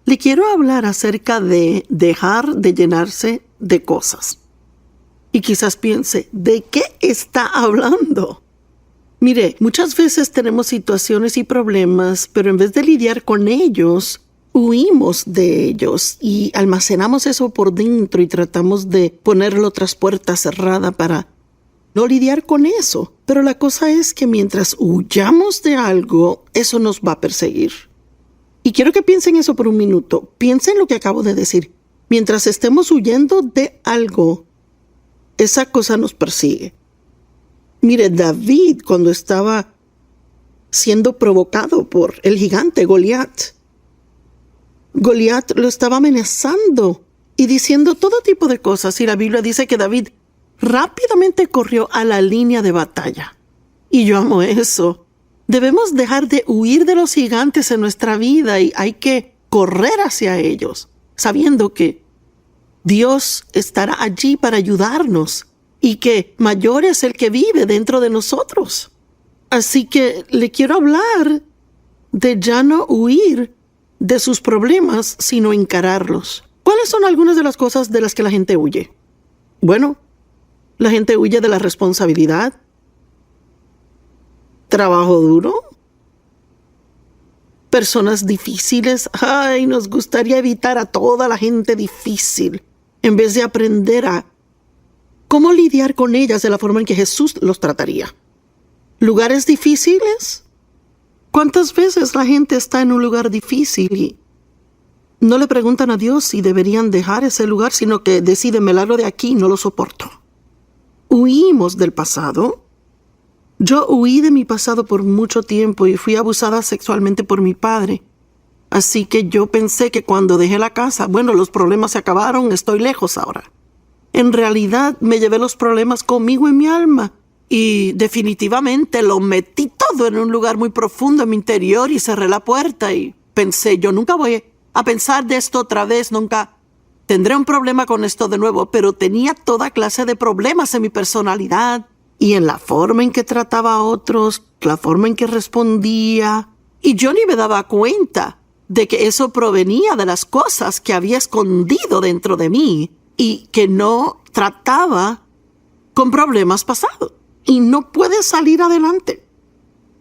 Le quiero hablar acerca de dejar de llenarse de cosas. Y quizás piense, ¿de qué está hablando? Mire, muchas veces tenemos situaciones y problemas, pero en vez de lidiar con ellos, huimos de ellos y almacenamos eso por dentro y tratamos de ponerlo tras puerta cerrada para no lidiar con eso. Pero la cosa es que mientras huyamos de algo, eso nos va a perseguir. Y quiero que piensen eso por un minuto. Piensen lo que acabo de decir. Mientras estemos huyendo de algo, esa cosa nos persigue. Mire, David, cuando estaba siendo provocado por el gigante Goliat, Goliat lo estaba amenazando y diciendo todo tipo de cosas. Y la Biblia dice que David rápidamente corrió a la línea de batalla. Y yo amo eso. Debemos dejar de huir de los gigantes en nuestra vida y hay que correr hacia ellos, sabiendo que Dios estará allí para ayudarnos y que mayor es el que vive dentro de nosotros. Así que le quiero hablar de ya no huir de sus problemas, sino encararlos. ¿Cuáles son algunas de las cosas de las que la gente huye? Bueno, la gente huye de la responsabilidad, trabajo duro, personas difíciles. Ay, nos gustaría evitar a toda la gente difícil en vez de aprender a cómo lidiar con ellas de la forma en que Jesús los trataría. ¿Lugares difíciles? ¿Cuántas veces la gente está en un lugar difícil y no le preguntan a Dios si deberían dejar ese lugar, sino que deciden, me largo de aquí, no lo soporto? Huimos del pasado. Yo huí de mi pasado por mucho tiempo y fui abusada sexualmente por mi padre. Así que yo pensé que cuando dejé la casa, bueno, los problemas se acabaron, estoy lejos ahora. En realidad me llevé los problemas conmigo en mi alma y definitivamente lo metí todo en un lugar muy profundo en mi interior y cerré la puerta y pensé, yo nunca voy a pensar de esto otra vez, nunca tendré un problema con esto de nuevo, pero tenía toda clase de problemas en mi personalidad y en la forma en que trataba a otros, la forma en que respondía. Y yo ni me daba cuenta de que eso provenía de las cosas que había escondido dentro de mí y que no trataba con problemas pasados. Y no puede salir adelante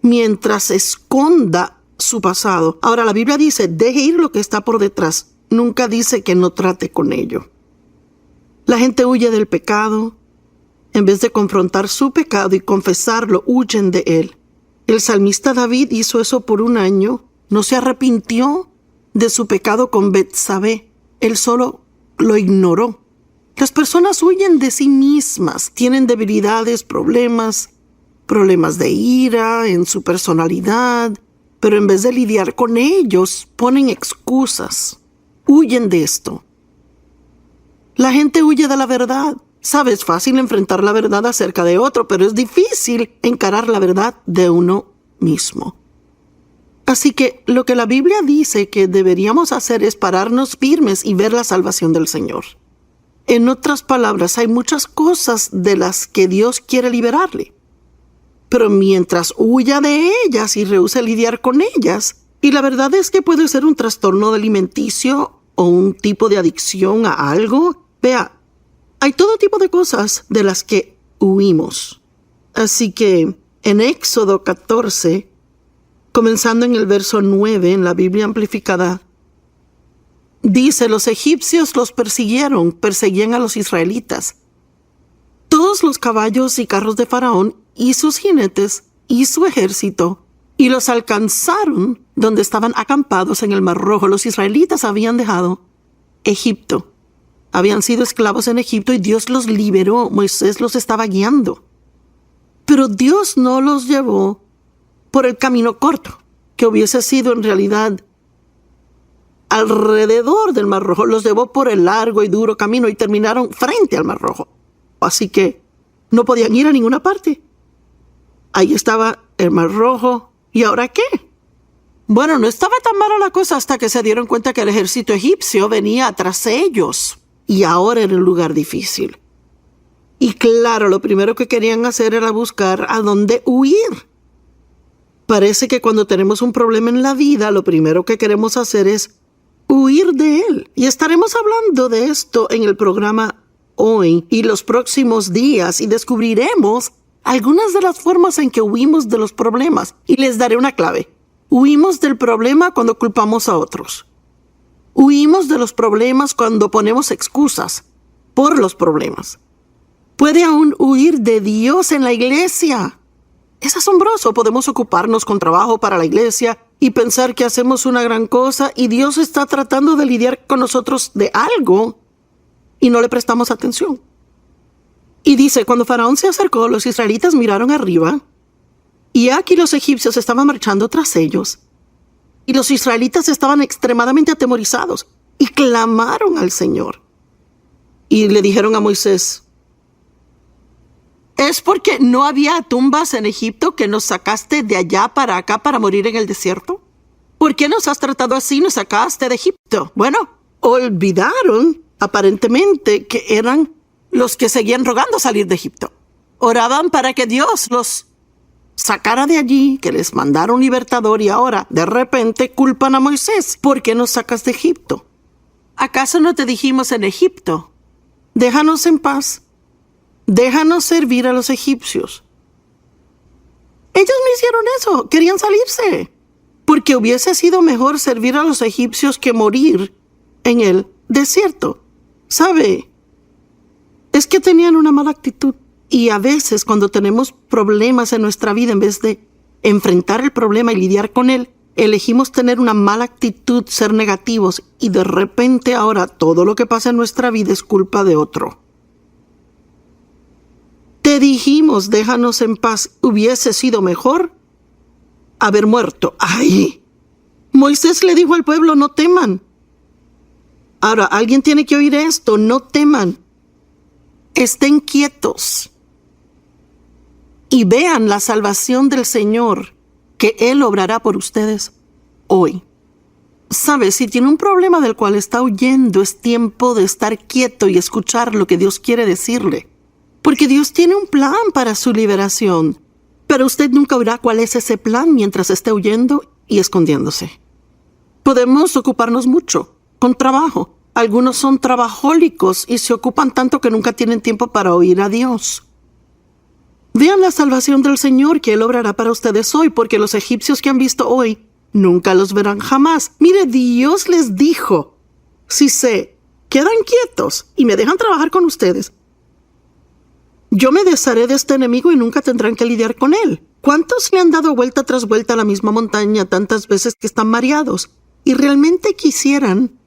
mientras esconda su pasado. Ahora, la Biblia dice, deje ir lo que está por detrás. Nunca dice que no trate con ello. La gente huye del pecado. En vez de confrontar su pecado y confesarlo, huyen de él. El salmista David hizo eso por un año. No se arrepintió de su pecado con Betsabé. Él solo lo ignoró. Las personas huyen de sí mismas. Tienen debilidades, problemas de ira en su personalidad. Pero en vez de lidiar con ellos, ponen excusas. Huyen de esto. La gente huye de la verdad. Sabe, es fácil enfrentar la verdad acerca de otro, pero es difícil encarar la verdad de uno mismo. Así que lo que la Biblia dice que deberíamos hacer es pararnos firmes y ver la salvación del Señor. En otras palabras, hay muchas cosas de las que Dios quiere liberarle. Pero mientras huya de ellas y rehúse lidiar con ellas, y la verdad es que puede ser un trastorno alimenticio o un tipo de adicción a algo, vea, hay todo tipo de cosas de las que huimos. Así que en Éxodo 14, comenzando en el verso 9, en la Biblia amplificada, dice, los egipcios los perseguían a los israelitas. Todos los caballos y carros de Faraón y sus jinetes y su ejército, y los alcanzaron donde estaban acampados en el Mar Rojo. Los israelitas habían dejado Egipto. Habían sido esclavos en Egipto y Dios los liberó. Moisés los estaba guiando. Pero Dios no los llevó por el camino corto, que hubiese sido en realidad alrededor del Mar Rojo. Los llevó por el largo y duro camino y terminaron frente al Mar Rojo. Así que no podían ir a ninguna parte. Ahí estaba el Mar Rojo. ¿Y ahora qué? Bueno, no estaba tan mala la cosa hasta que se dieron cuenta que el ejército egipcio venía tras ellos. Y ahora era un lugar difícil. Y claro, lo primero que querían hacer era buscar a dónde huir. Parece que cuando tenemos un problema en la vida, lo primero que queremos hacer es huir de él. Y estaremos hablando de esto en el programa hoy y los próximos días, y descubriremos algunas de las formas en que huimos de los problemas. Y les daré una clave. Huimos del problema cuando culpamos a otros. Huimos de los problemas cuando ponemos excusas por los problemas. Puede aún huir de Dios en la iglesia. Es asombroso. Podemos ocuparnos con trabajo para la iglesia y pensar que hacemos una gran cosa, y Dios está tratando de lidiar con nosotros de algo y no le prestamos atención. Y dice, cuando Faraón se acercó, los israelitas miraron arriba, y aquí los egipcios estaban marchando tras ellos. Y los israelitas estaban extremadamente atemorizados y clamaron al Señor. Y le dijeron a Moisés, ¿es porque no había tumbas en Egipto que nos sacaste de allá para acá para morir en el desierto? ¿Por qué nos has tratado así? Nos sacaste de Egipto. Bueno, olvidaron aparentemente que eran los que seguían rogando salir de Egipto. Oraban para que Dios los sacara de allí, que les mandara un libertador, y ahora de repente culpan a Moisés. ¿Por qué nos sacas de Egipto? ¿Acaso no te dijimos en Egipto? Déjanos en paz. Déjanos servir a los egipcios. Ellos no hicieron eso, querían salirse, porque hubiese sido mejor servir a los egipcios que morir en el desierto. ¿Sabe? Es que tenían una mala actitud, y a veces cuando tenemos problemas en nuestra vida, en vez de enfrentar el problema y lidiar con él, elegimos tener una mala actitud, ser negativos, y de repente ahora todo lo que pasa en nuestra vida es culpa de otro. Te dijimos, déjanos en paz. Hubiese sido mejor haber muerto. ¡Ay! Moisés le dijo al pueblo, no teman. Ahora, alguien tiene que oír esto, no teman. Estén quietos y vean la salvación del Señor, que Él obrará por ustedes hoy. ¿Sabe? Si tiene un problema del cual está huyendo, es tiempo de estar quieto y escuchar lo que Dios quiere decirle. Porque Dios tiene un plan para su liberación, pero usted nunca verá cuál es ese plan mientras esté huyendo y escondiéndose. Podemos ocuparnos mucho con trabajo. Algunos son trabajólicos y se ocupan tanto que nunca tienen tiempo para oír a Dios. Vean la salvación del Señor que Él obrará para ustedes hoy, porque los egipcios que han visto hoy nunca los verán jamás. Mire, Dios les dijo, si se quedan quietos y me dejan trabajar con ustedes, yo me desharé de este enemigo y nunca tendrán que lidiar con él. ¿Cuántos le han dado vuelta tras vuelta a la misma montaña tantas veces que están mareados y realmente quisieran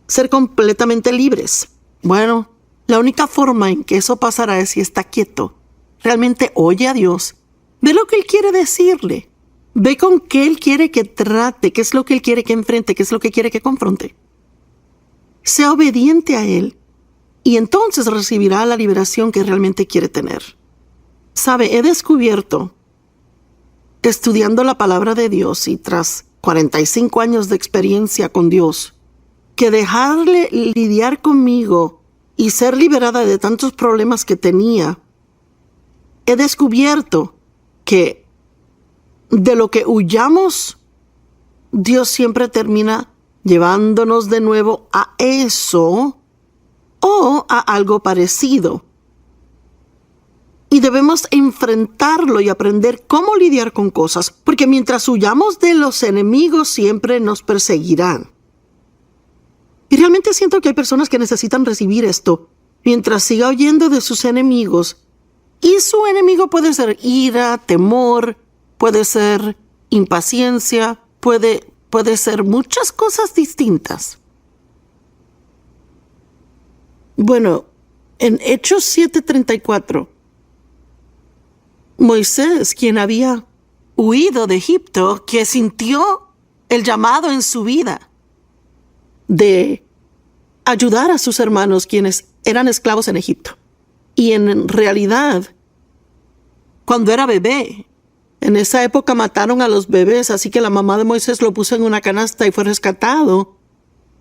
ser completamente libres? Bueno, la única forma en que eso pasará es si está quieto. Realmente oye a Dios. Ve lo que Él quiere decirle. Ve con qué Él quiere que trate, qué es lo que Él quiere que enfrente, qué es lo que quiere que confronte. Sea obediente a Él. Y entonces recibirá la liberación que realmente quiere tener. Sabe, he descubierto, estudiando la palabra de Dios y tras 45 años de experiencia con Dios, que dejarle lidiar conmigo y ser liberada de tantos problemas que tenía, he descubierto que de lo que huyamos, Dios siempre termina llevándonos de nuevo a eso o a algo parecido. Y debemos enfrentarlo y aprender cómo lidiar con cosas, porque mientras huyamos de los enemigos siempre nos perseguirán. Y realmente siento que hay personas que necesitan recibir esto, mientras siga huyendo de sus enemigos. Y su enemigo puede ser ira, temor, puede ser impaciencia, puede ser muchas cosas distintas. Bueno, en Hechos 7:34, Moisés, quien había huido de Egipto, que sintió el llamado en su vida de ayudar a sus hermanos quienes eran esclavos en Egipto. Y en realidad, cuando era bebé, en esa época mataron a los bebés, así que la mamá de Moisés lo puso en una canasta y fue rescatado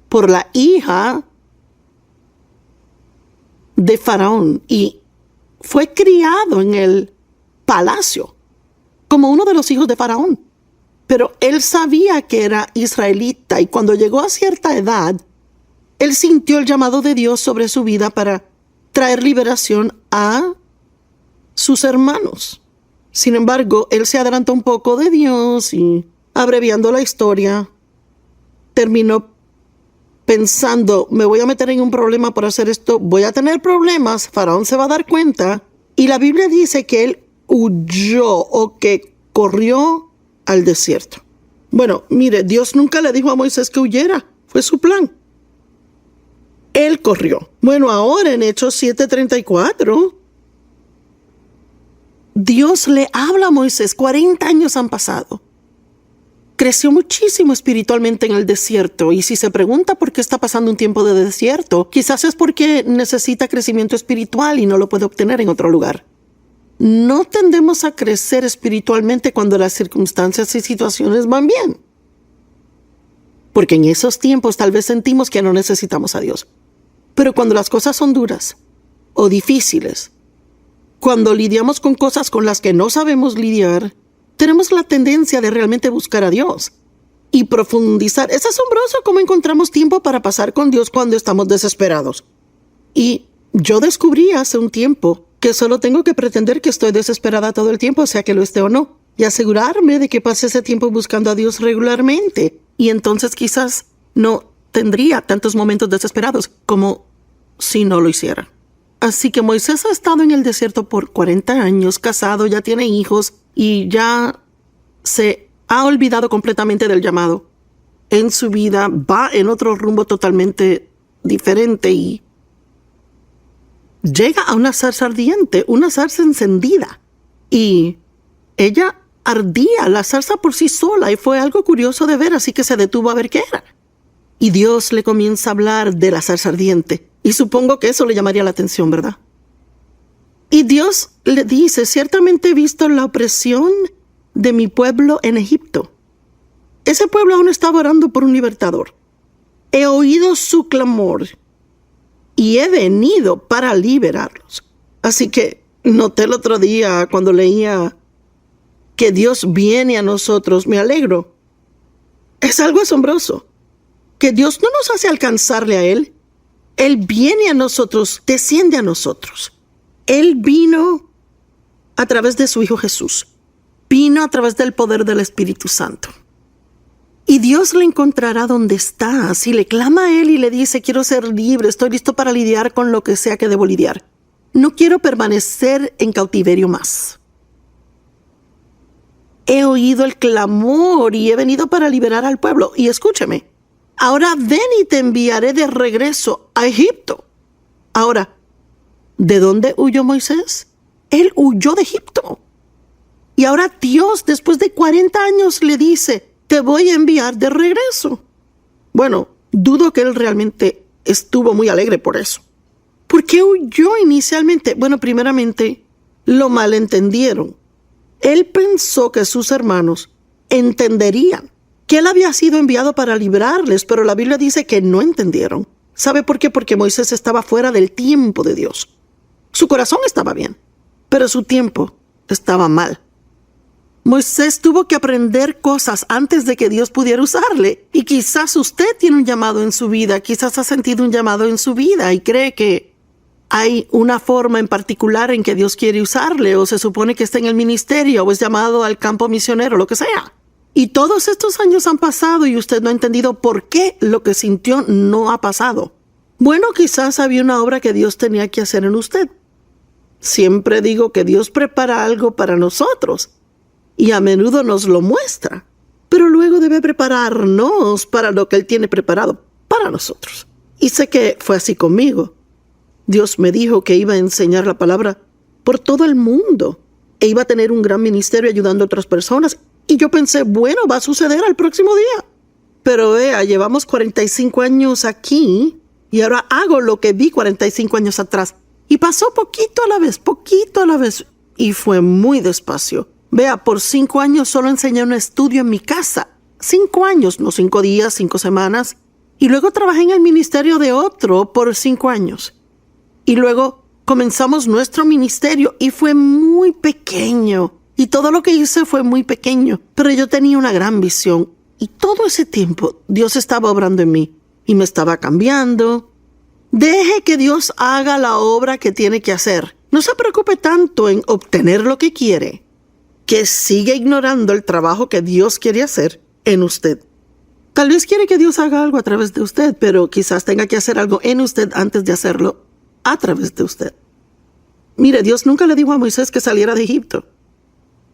por la hija de Faraón y fue criado en el palacio como uno de los hijos de Faraón. Pero él sabía que era israelita y cuando llegó a cierta edad, él sintió el llamado de Dios sobre su vida para traer liberación a sus hermanos. Sin embargo, él se adelantó un poco de Dios y, abreviando la historia, terminó pensando, me voy a meter en un problema por hacer esto, voy a tener problemas, Faraón se va a dar cuenta. Y la Biblia dice que él huyó o que corrió al desierto. Bueno, mire, Dios nunca le dijo a Moisés que huyera, fue su plan. Él corrió. Bueno, ahora en Hechos 7:34, Dios le habla a Moisés, 40 años han pasado. Creció muchísimo espiritualmente en el desierto y si se pregunta por qué está pasando un tiempo de desierto, quizás es porque necesita crecimiento espiritual y no lo puede obtener en otro lugar. No tendemos a crecer espiritualmente cuando las circunstancias y situaciones van bien. Porque en esos tiempos tal vez sentimos que no necesitamos a Dios. Pero cuando las cosas son duras o difíciles, cuando lidiamos con cosas con las que no sabemos lidiar, tenemos la tendencia de realmente buscar a Dios y profundizar. Es asombroso cómo encontramos tiempo para pasar con Dios cuando estamos desesperados. Y yo descubrí hace un tiempo que solo tengo que pretender que estoy desesperada todo el tiempo, sea que lo esté o no, y asegurarme de que pase ese tiempo buscando a Dios regularmente. Y entonces quizás no tendría tantos momentos desesperados como si no lo hiciera. Así que Moisés ha estado en el desierto por 40 años, casado, ya tiene hijos y ya se ha olvidado completamente del llamado. En su vida va en otro rumbo totalmente diferente y llega a una zarza ardiente, una zarza encendida. Y ella ardía, la zarza por sí sola, y fue algo curioso de ver, así que se detuvo a ver qué era. Y Dios le comienza a hablar de la zarza ardiente. Y supongo que eso le llamaría la atención, ¿verdad? Y Dios le dice, ciertamente he visto la opresión de mi pueblo en Egipto. Ese pueblo aún estaba orando por un libertador. He oído su clamor y he venido para liberarlos. Así que noté el otro día cuando leía que Dios viene a nosotros, me alegro. Es algo asombroso, que Dios no nos hace alcanzarle a Él. Él viene a nosotros, desciende a nosotros. Él vino a través de su Hijo Jesús. Vino a través del poder del Espíritu Santo. Y Dios le encontrará donde está. Si le clama a Él y le dice, quiero ser libre, estoy listo para lidiar con lo que sea que debo lidiar. No quiero permanecer en cautiverio más. He oído el clamor y he venido para liberar al pueblo. Y escúcheme, ahora ven y te enviaré de regreso a Egipto. Ahora, ¿de dónde huyó Moisés? Él huyó de Egipto. Y ahora Dios, después de 40 años, le dice, te voy a enviar de regreso. Bueno, dudo que él realmente estuvo muy alegre por eso. ¿Por qué huyó inicialmente? Bueno, primeramente, lo malentendieron. Él pensó que sus hermanos entenderían que él había sido enviado para librarles, pero la Biblia dice que no entendieron. ¿Sabe por qué? Porque Moisés estaba fuera del tiempo de Dios. Su corazón estaba bien, pero su tiempo estaba mal. Moisés tuvo que aprender cosas antes de que Dios pudiera usarle. Y quizás usted tiene un llamado en su vida, quizás ha sentido un llamado en su vida y cree que hay una forma en particular en que Dios quiere usarle, o se supone que está en el ministerio, o es llamado al campo misionero, lo que sea. Y todos estos años han pasado y usted no ha entendido por qué lo que sintió no ha pasado. Bueno, quizás había una obra que Dios tenía que hacer en usted. Siempre digo que Dios prepara algo para nosotros y a menudo nos lo muestra, pero luego debe prepararnos para lo que Él tiene preparado para nosotros. Y sé que fue así conmigo. Dios me dijo que iba a enseñar la palabra por todo el mundo e iba a tener un gran ministerio ayudando a otras personas. Y yo pensé, bueno, va a suceder al próximo día. Pero vea, llevamos 45 años aquí y ahora hago lo que vi 45 años atrás. Y pasó poquito a la vez. Y fue muy despacio. Vea, por 5 años solo enseñé un estudio en mi casa. 5 años, no 5 días, 5 semanas. Y luego trabajé en el ministerio de otro por 5 años. Y luego comenzamos nuestro ministerio y fue muy pequeño. Y todo lo que hice fue muy pequeño, pero yo tenía una gran visión. Y todo ese tiempo Dios estaba obrando en mí y me estaba cambiando. Deje que Dios haga la obra que tiene que hacer. No se preocupe tanto en obtener lo que quiere, que sigue ignorando el trabajo que Dios quiere hacer en usted. Tal vez quiere que Dios haga algo a través de usted, pero quizás tenga que hacer algo en usted antes de hacerlo a través de usted. Mire, Dios nunca le dijo a Moisés que saliera de Egipto.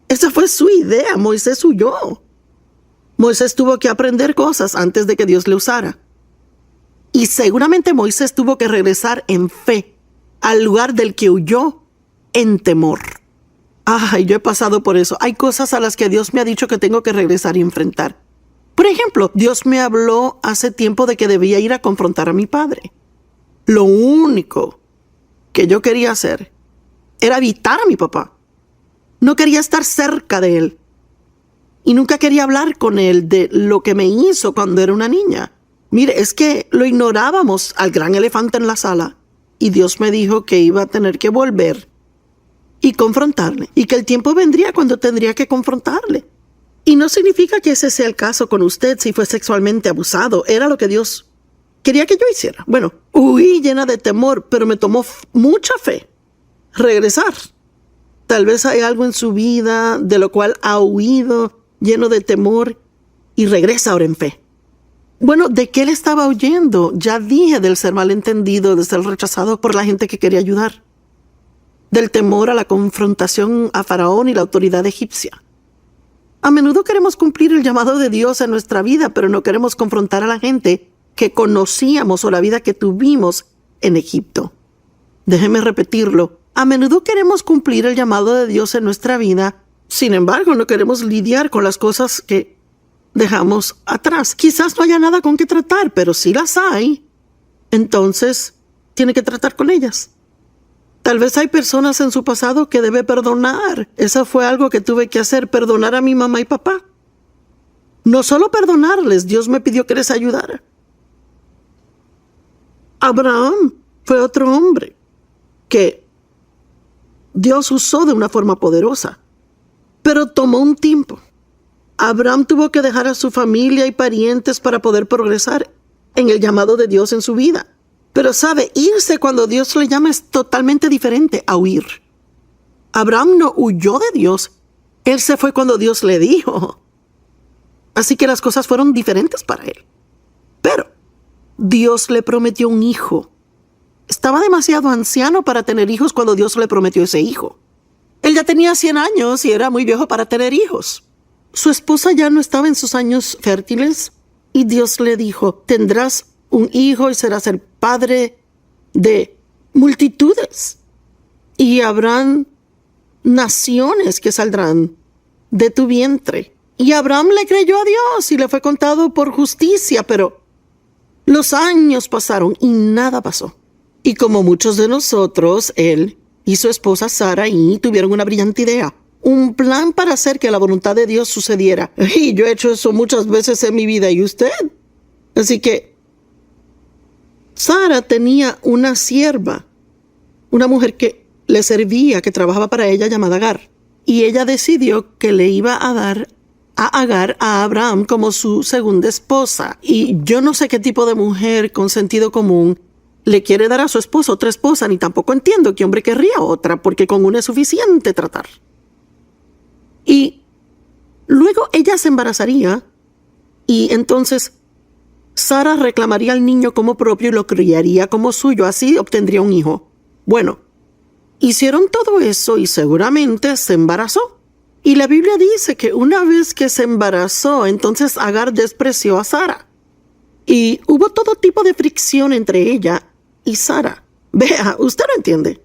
Esa fue su idea. Moisés huyó. Moisés tuvo que aprender cosas antes de que Dios le usara. Y seguramente Moisés tuvo que regresar en fe al lugar del que huyó en temor. Ay, yo he pasado por eso. Hay cosas a las que Dios me ha dicho que tengo que regresar y enfrentar. Por ejemplo, Dios me habló hace tiempo de que debía ir a confrontar a mi padre. Lo único que yo quería hacer era evitar a mi papá. No quería estar cerca de él. Y nunca quería hablar con él de lo que me hizo cuando era una niña. Mire, es que lo ignorábamos al gran elefante en la sala. Y Dios me dijo que iba a tener que volver y confrontarle. Y que el tiempo vendría cuando tendría que confrontarle. Y no significa que ese sea el caso con usted si fue sexualmente abusado. Era lo que Dios quería que yo hiciera. Bueno, huí llena de temor, pero me tomó mucha fe regresar. Tal vez hay algo en su vida de lo cual ha huido lleno de temor y regresa ahora en fe. Bueno, ¿de qué le estaba huyendo? Ya dije del ser malentendido, de ser rechazado por la gente que quería ayudar. Del temor a la confrontación a Faraón y la autoridad egipcia. A menudo queremos cumplir el llamado de Dios en nuestra vida, pero no queremos confrontar a la gente que conocíamos o la vida que tuvimos en Egipto. Déjeme repetirlo. A menudo queremos cumplir el llamado de Dios en nuestra vida, sin embargo, no queremos lidiar con las cosas que dejamos atrás. Quizás no haya nada con que tratar, pero si las hay, entonces tiene que tratar con ellas. Tal vez hay personas en su pasado que debe perdonar. Eso fue algo que tuve que hacer, perdonar a mi mamá y papá. No solo perdonarles, Dios me pidió que les ayudara. Abraham fue otro hombre que Dios usó de una forma poderosa, pero tomó un tiempo. Abraham tuvo que dejar a su familia y parientes para poder progresar en el llamado de Dios en su vida. Pero sabe, irse cuando Dios le llama es totalmente diferente a huir. Abraham no huyó de Dios. Él se fue cuando Dios le dijo. Así que las cosas fueron diferentes para él. Pero Dios le prometió un hijo. Estaba demasiado anciano para tener hijos cuando Dios le prometió ese hijo. Él ya tenía 100 años y era muy viejo para tener hijos. Su esposa ya no estaba en sus años fértiles y Dios le dijo, tendrás un hijo y serás el padre de multitudes. Y habrán naciones que saldrán de tu vientre. Y Abraham le creyó a Dios y le fue contado por justicia, pero los años pasaron y nada pasó. Y como muchos de nosotros, él y su esposa Sarai tuvieron una brillante idea. Un plan para hacer que la voluntad de Dios sucediera. Y yo he hecho eso muchas veces en mi vida. ¿Y usted? Así que Sara tenía una sierva, una mujer que le servía, que trabajaba para ella, llamada Agar. Y ella decidió que le iba a dar a Agar a Abraham como su segunda esposa. Y yo no sé qué tipo de mujer con sentido común le quiere dar a su esposo otra esposa, ni tampoco entiendo qué hombre querría otra, porque con una es suficiente tratar. Y luego ella se embarazaría y entonces Sara reclamaría al niño como propio y lo criaría como suyo, así obtendría un hijo. Bueno, hicieron todo eso y seguramente se embarazó. Y la Biblia dice que una vez que se embarazó, entonces Agar despreció a Sara. Y hubo todo tipo de fricción entre ella y Sara. Vea, usted lo entiende.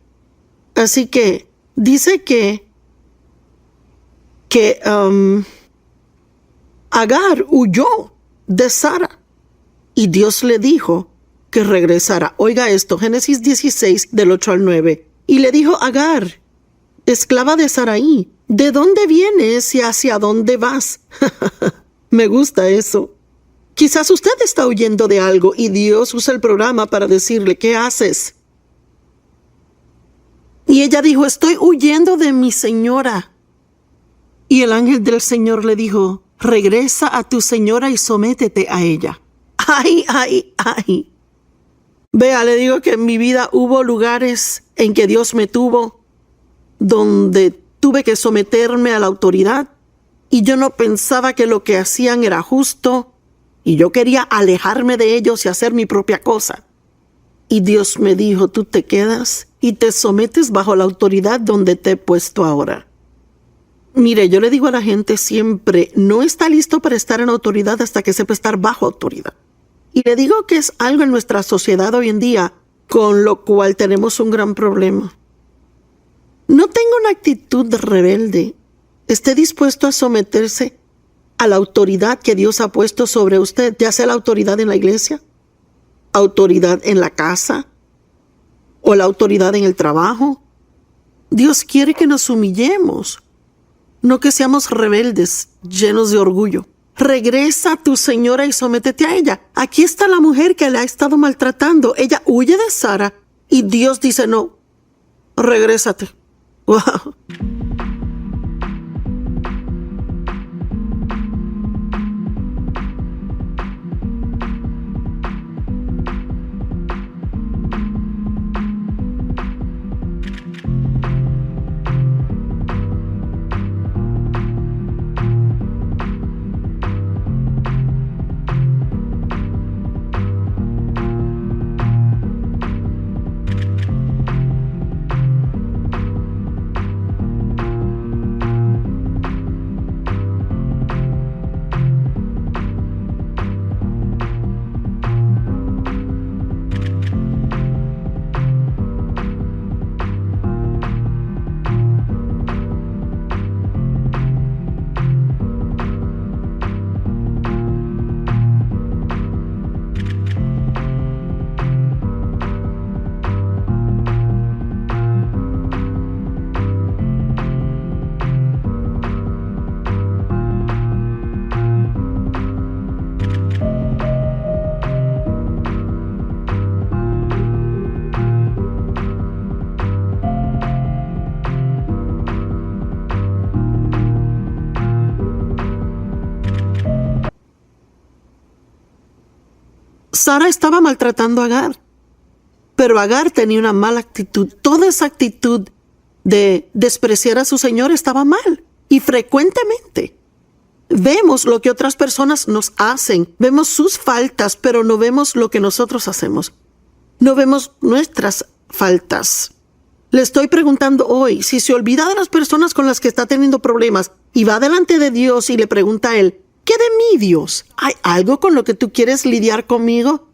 Así que dice que Agar huyó de Sara y Dios le dijo que regresara. Oiga esto, Génesis 16 del 8 al 9. Y le dijo Agar, esclava de Sarai, ¿de dónde vienes y hacia dónde vas? Me gusta eso. Quizás usted está huyendo de algo y Dios usa el programa para decirle, ¿qué haces? Y ella dijo, estoy huyendo de mi señora. Y el ángel del Señor le dijo: regresa a tu señora y sométete a ella. ¡Ay, ay, ay! Vea, le digo que en mi vida hubo lugares en que Dios me tuvo, donde tuve que someterme a la autoridad, y yo no pensaba que lo que hacían era justo, y yo quería alejarme de ellos y hacer mi propia cosa. Y Dios me dijo: tú te quedas y te sometes bajo la autoridad donde te he puesto ahora. Mire, yo le digo a la gente siempre: no está listo para estar en autoridad hasta que sepa estar bajo autoridad. Y le digo que es algo en nuestra sociedad hoy en día con lo cual tenemos un gran problema. No tenga una actitud rebelde. Esté dispuesto a someterse a la autoridad que Dios ha puesto sobre usted, ya sea la autoridad en la iglesia, autoridad en la casa o la autoridad en el trabajo. Dios quiere que nos humillemos, no que seamos rebeldes, llenos de orgullo. Regresa a tu señora y sométete a ella. Aquí está la mujer que le ha estado maltratando. Ella huye de Sara y Dios dice: no, regrésate. Wow. Sara estaba maltratando a Agar, pero Agar tenía una mala actitud. Toda esa actitud de despreciar a su señor estaba mal. Y frecuentemente vemos lo que otras personas nos hacen, vemos sus faltas, pero no vemos lo que nosotros hacemos. No vemos nuestras faltas. Le estoy preguntando hoy, si se olvida de las personas con las que está teniendo problemas y va delante de Dios y le pregunta a Él: ¿qué de mí, Dios? ¿Hay algo con lo que tú quieres lidiar conmigo?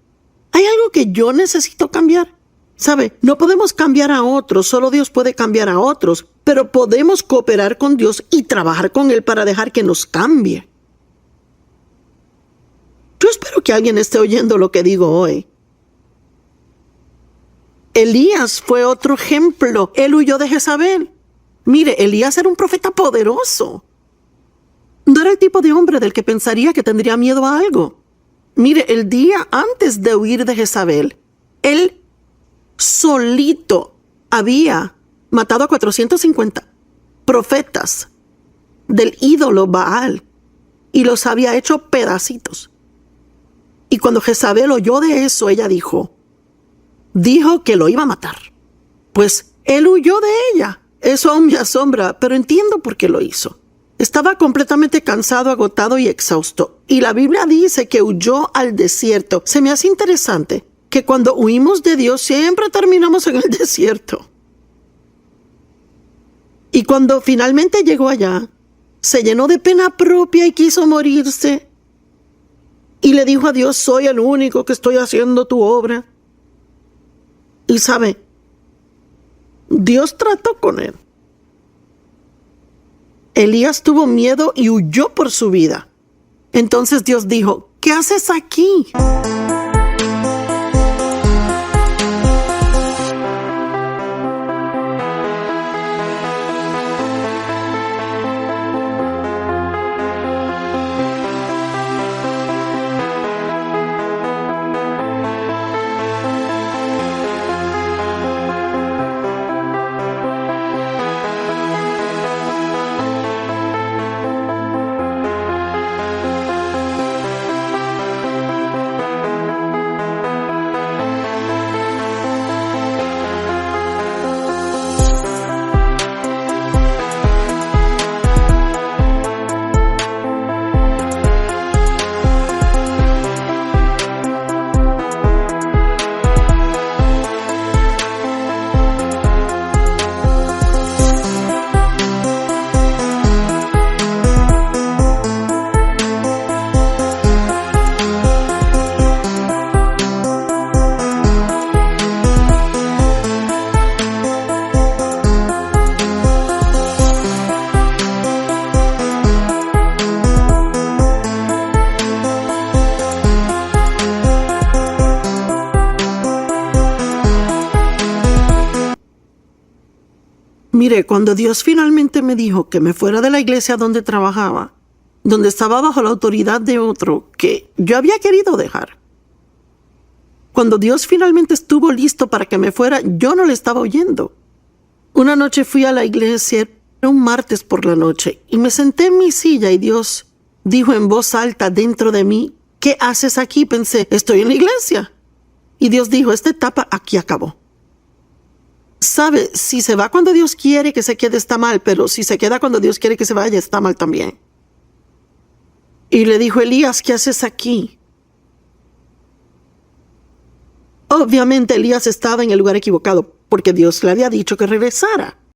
¿Hay algo que yo necesito cambiar? ¿Sabe? No podemos cambiar a otros, solo Dios puede cambiar a otros, pero podemos cooperar con Dios y trabajar con Él para dejar que nos cambie. Yo espero que alguien esté oyendo lo que digo hoy. Elías fue otro ejemplo. Él huyó de Jezabel. Mire, Elías era un profeta poderoso. No era el tipo de hombre del que pensaría que tendría miedo a algo. Mire, el día antes de huir de Jezabel, él solito había matado a 450 profetas del ídolo Baal y los había hecho pedacitos. Y cuando Jezabel oyó de eso, ella dijo que lo iba a matar. Pues él huyó de ella. Eso aún me asombra, pero entiendo por qué lo hizo. Estaba completamente cansado, agotado y exhausto. Y la Biblia dice que huyó al desierto. Se me hace interesante que cuando huimos de Dios siempre terminamos en el desierto. Y cuando finalmente llegó allá, se llenó de pena propia y quiso morirse. Y le dijo a Dios: soy el único que estoy haciendo tu obra. Y sabe, Dios trató con él. Elías tuvo miedo y huyó por su vida. Entonces Dios dijo: ¿qué haces aquí? Mire, cuando Dios finalmente me dijo que me fuera de la iglesia donde trabajaba, donde estaba bajo la autoridad de otro que yo había querido dejar, cuando Dios finalmente estuvo listo para que me fuera, yo no le estaba oyendo. Una noche fui a la iglesia, era un martes por la noche, y me senté en mi silla y Dios dijo en voz alta dentro de mí, ¿qué haces aquí? Pensé, estoy en la iglesia. Y Dios dijo, esta etapa aquí acabó. Sabe, si se va cuando Dios quiere que se quede está mal, pero si se queda cuando Dios quiere que se vaya está mal también. Y le dijo, Elías, ¿qué haces aquí? Obviamente Elías estaba en el lugar equivocado porque Dios le había dicho que regresara.